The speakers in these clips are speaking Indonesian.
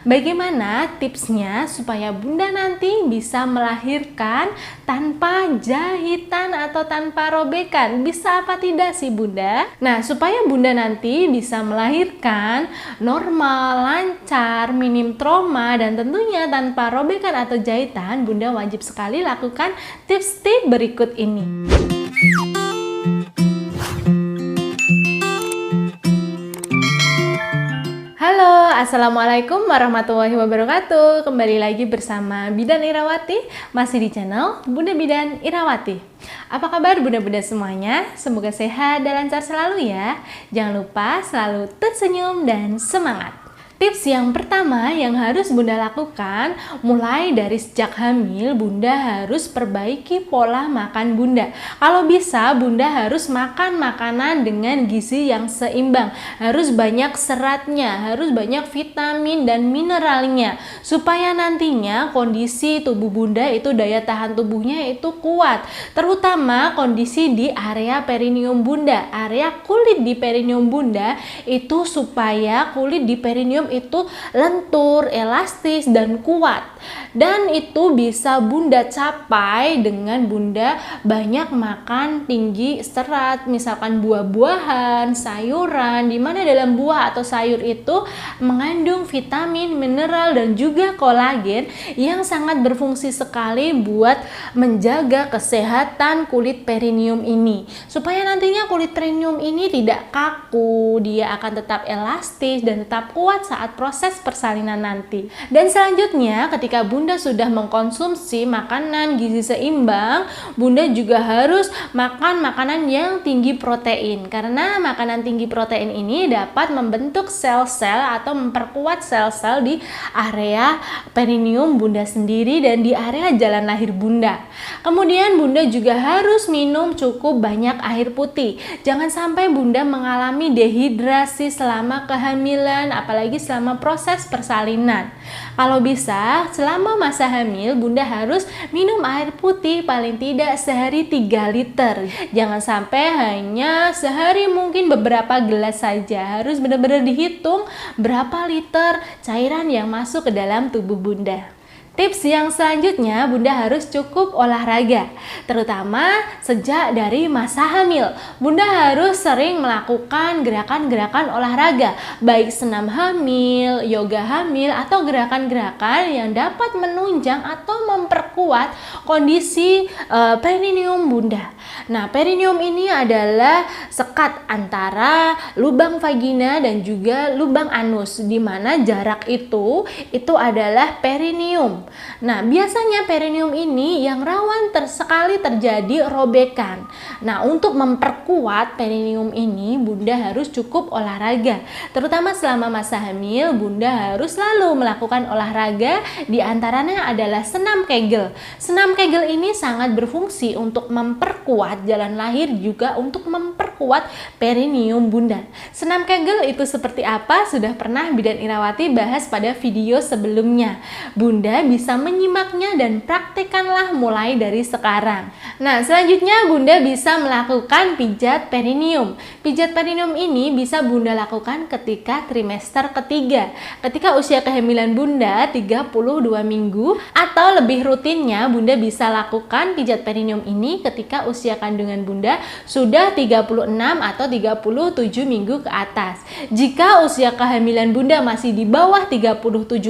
Bagaimana tipsnya supaya Bunda nanti bisa melahirkan tanpa jahitan atau tanpa robekan? Bisa apa tidak sih Bunda? Nah, supaya Bunda nanti bisa melahirkan normal, lancar, minim trauma, dan tentunya tanpa robekan atau jahitan, Bunda wajib sekali lakukan tips-tips berikut ini. Halo, Assalamualaikum warahmatullahi wabarakatuh. Kembali lagi bersama Bidan Irawati, masih di channel Bunda Bidan Irawati. Apa kabar bunda-bunda semuanya? Semoga sehat dan lancar selalu ya. Jangan lupa selalu tersenyum dan semangat. Tips yang pertama yang harus Bunda lakukan, mulai dari sejak hamil, Bunda harus perbaiki pola makan Bunda. Kalau bisa, Bunda harus makan makanan dengan gizi yang seimbang. Harus banyak seratnya, harus banyak vitamin dan mineralnya. Supaya nantinya kondisi tubuh Bunda itu daya tahan tubuhnya itu kuat. Terutama kondisi di area perineum Bunda, area kulit di perineum Bunda itu supaya kulit di perineum itu lentur, elastis, dan kuat. Dan itu bisa Bunda capai dengan Bunda banyak makan tinggi serat, misalkan buah-buahan, sayuran, dimana dalam buah atau sayur itu mengandung vitamin, mineral, dan juga kolagen yang sangat berfungsi sekali buat menjaga kesehatan kulit perineum ini. Supaya nantinya kulit perineum ini tidak kaku, dia akan tetap elastis dan tetap kuat saat proses persalinan nanti. Dan selanjutnya ketika Bunda sudah mengkonsumsi makanan gizi seimbang, Bunda juga harus makan makanan yang tinggi protein, karena makanan tinggi protein ini dapat membentuk sel-sel atau memperkuat sel-sel di area perineum Bunda sendiri dan di area jalan lahir Bunda. Kemudian Bunda juga harus minum cukup banyak air putih. Jangan sampai Bunda mengalami dehidrasi selama kehamilan, apalagi selama proses persalinan. Kalau bisa, selama masa hamil, Bunda harus minum air putih paling tidak sehari 3 liter. Jangan sampai hanya sehari mungkin beberapa gelas saja. Harus benar-benar dihitung berapa liter cairan yang masuk ke dalam tubuh Bunda. Tips yang selanjutnya, Bunda harus cukup olahraga, terutama sejak dari masa hamil. Bunda harus sering melakukan gerakan-gerakan olahraga, baik senam hamil, yoga hamil, atau gerakan-gerakan yang dapat menunjang atau memperkuat kondisi perineum Bunda. Nah, perineum ini adalah sekat antara lubang vagina dan juga lubang anus, di mana jarak itu adalah perineum. Nah, biasanya perineum ini yang rawan sekali terjadi robekan. Nah, untuk memperkuat perineum ini, Bunda harus cukup olahraga. Terutama selama masa hamil, Bunda harus selalu melakukan olahraga, di antaranya adalah senam Kegel. Senam Kegel ini sangat berfungsi untuk memperkuat jalan lahir, juga untuk memperkuat perineum Bunda. Senam Kegel itu seperti apa? Sudah pernah Bidan Irawati bahas pada video sebelumnya. Bunda bisa menyimaknya dan praktekkanlah mulai dari sekarang. Nah, selanjutnya Bunda bisa melakukan pijat perineum. Pijat perineum ini bisa Bunda lakukan ketika trimester ketiga, ketika usia kehamilan Bunda 32 minggu, atau lebih rutinnya Bunda bisa lakukan pijat perineum ini ketika usia kandungan Bunda sudah 36 atau 37 minggu ke atas. Jika usia kehamilan Bunda masih di bawah 37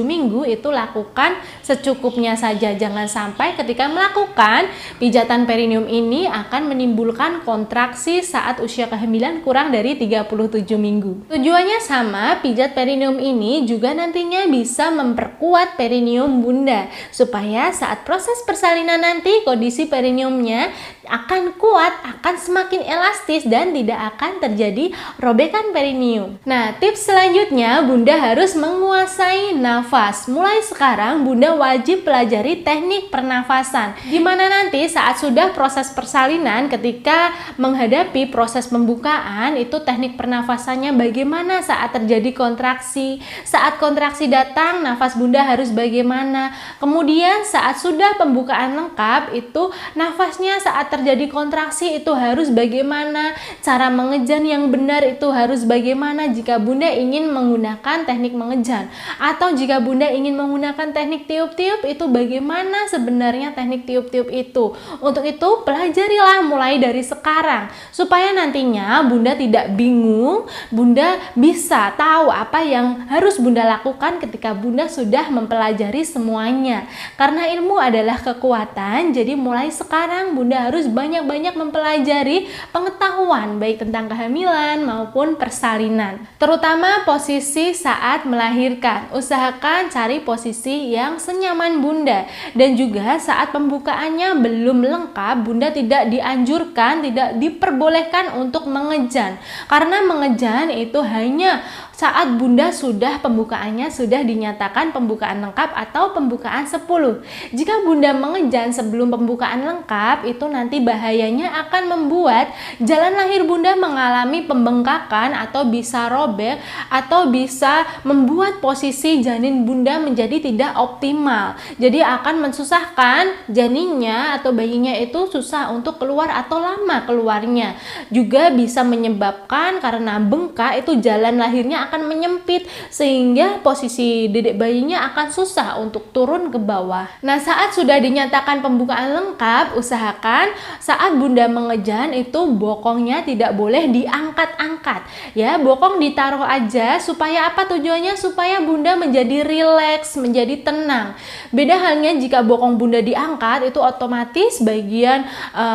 minggu, itu lakukan secukupnya saja. Jangan sampai ketika melakukan pijatan perineum ini akan menimbulkan kontraksi saat usia kehamilan kurang dari 37 minggu. Tujuannya sama, pijat perineum ini juga nantinya bisa memperkuat perineum Bunda, supaya saat proses persalinan nanti kondisi perineumnya akan kuat, akan semakin elastis, dan tidak akan terjadi robekan perineum. Nah, tips selanjutnya, Bunda harus menguasai nafas. Mulai sekarang Bunda wajib pelajari teknik pernafasan, dimana nanti saat sudah proses persalinan, ketika menghadapi proses pembukaan, itu teknik pernafasannya bagaimana saat terjadi kontraksi. Saat kontraksi datang, nafas Bunda harus bagaimana. Kemudian saat sudah pembukaan lengkap, itu nafasnya saat terjadi kontraksi itu harus bagaimana, cara mengejan yang benar itu harus bagaimana jika Bunda ingin menggunakan teknik mengejan, atau jika Bunda ingin menggunakan teknik tiup-tiup itu bagaimana sebenarnya teknik tiup-tiup itu. Untuk itu pelajarilah mulai dari sekarang supaya nantinya Bunda tidak bingung, Bunda bisa tahu apa yang harus Bunda lakukan ketika Bunda sudah mempelajari semuanya. Karena ilmu adalah kekuatan, jadi mulai sekarang Bunda harus banyak-banyak mempelajari pengetahuan baik tentang kehamilan maupun persalinan. Terutama posisi saat melahirkan. Usahakan cari posisi yang senyaman Bunda. Dan juga saat pembukaannya belum lengkap, Bunda tidak dianjurkan, tidak diperbolehkan untuk mengejan. Karena mengejan itu hanya saat Bunda sudah pembukaannya sudah dinyatakan pembukaan lengkap atau pembukaan 10. Jika Bunda mengejan sebelum pembukaan lengkap, itu nanti bahayanya akan membuat jalan lahir Bunda mengalami pembengkakan atau bisa robek atau bisa membuat posisi janin Bunda menjadi tidak optimal. Jadi akan mensusahkan janinnya atau bayinya itu susah untuk keluar atau lama keluarnya. Juga bisa menyebabkan karena bengkak itu jalan lahirnya akan menyempit sehingga posisi dedek bayinya akan susah untuk turun ke bawah. Nah, saat sudah dinyatakan pembukaan lengkap, usahakan saat Bunda mengejan itu bokongnya tidak boleh diangkat-angkat. Ya, bokong ditaruh aja supaya apa tujuannya? Supaya Bunda menjadi rileks, menjadi tenang. Beda halnya jika bokong Bunda diangkat, itu otomatis bagian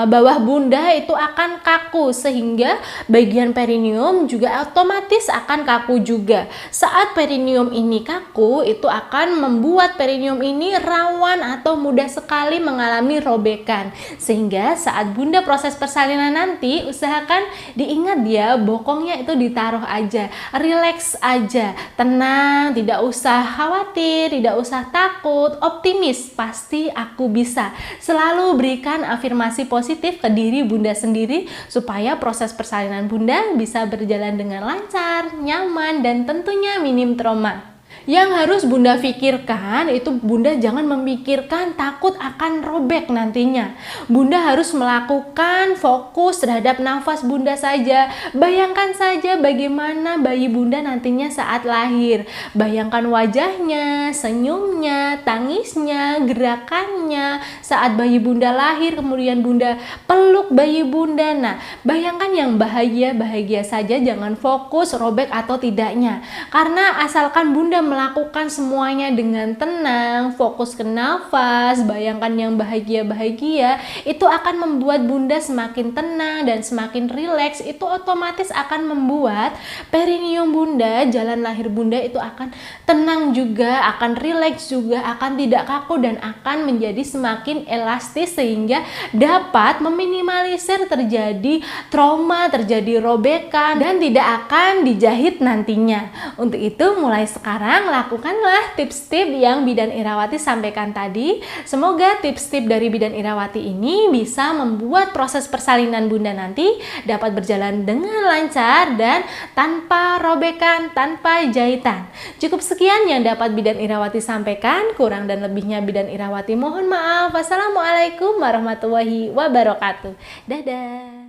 bawah Bunda itu akan kaku sehingga bagian perineum juga otomatis akan kaku juga. Saat perineum ini kaku, itu akan membuat perineum ini rawan atau mudah sekali mengalami robekan. Sehingga saat Bunda proses persalinan nanti, usahakan diingat ya, bokongnya itu ditaruh aja, rileks aja, tenang, tidak usah khawatir, tidak usah takut, optimis, pasti aku bisa. Selalu berikan afirmasi positif ke diri Bunda sendiri supaya proses persalinan Bunda bisa berjalan dengan lancar, nyaman, dan tentunya minim trauma. Yang harus Bunda pikirkan itu Bunda jangan memikirkan takut akan robek nantinya. Bunda harus melakukan fokus terhadap nafas Bunda saja. Bayangkan saja bagaimana bayi Bunda nantinya saat lahir. Bayangkan wajahnya, senyumnya, tangisnya, gerakannya saat bayi Bunda lahir, kemudian Bunda peluk bayi Bunda. Nah, bayangkan yang bahagia-bahagia saja, jangan fokus robek atau tidaknya. Karena asalkan Bunda melakukan semuanya dengan tenang, fokus ke nafas, bayangkan yang bahagia-bahagia, itu akan membuat Bunda semakin tenang dan semakin rileks. Itu otomatis akan membuat perineum Bunda, jalan lahir Bunda itu akan tenang juga, akan rileks juga, akan tidak kaku dan akan menjadi semakin elastis sehingga dapat meminimalisir terjadi trauma, terjadi robekan dan tidak akan dijahit nantinya. Untuk itu mulai sekarang lakukanlah tips-tips yang Bidan Irawati sampaikan tadi. Semoga tips-tips dari Bidan Irawati ini bisa membuat proses persalinan Bunda nanti dapat berjalan dengan lancar dan tanpa robekan, tanpa jahitan. Cukup sekian yang dapat Bidan Irawati sampaikan. Kurang dan lebihnya Bidan Irawati mohon maaf. Wassalamualaikum warahmatullahi wabarakatuh. Dadah.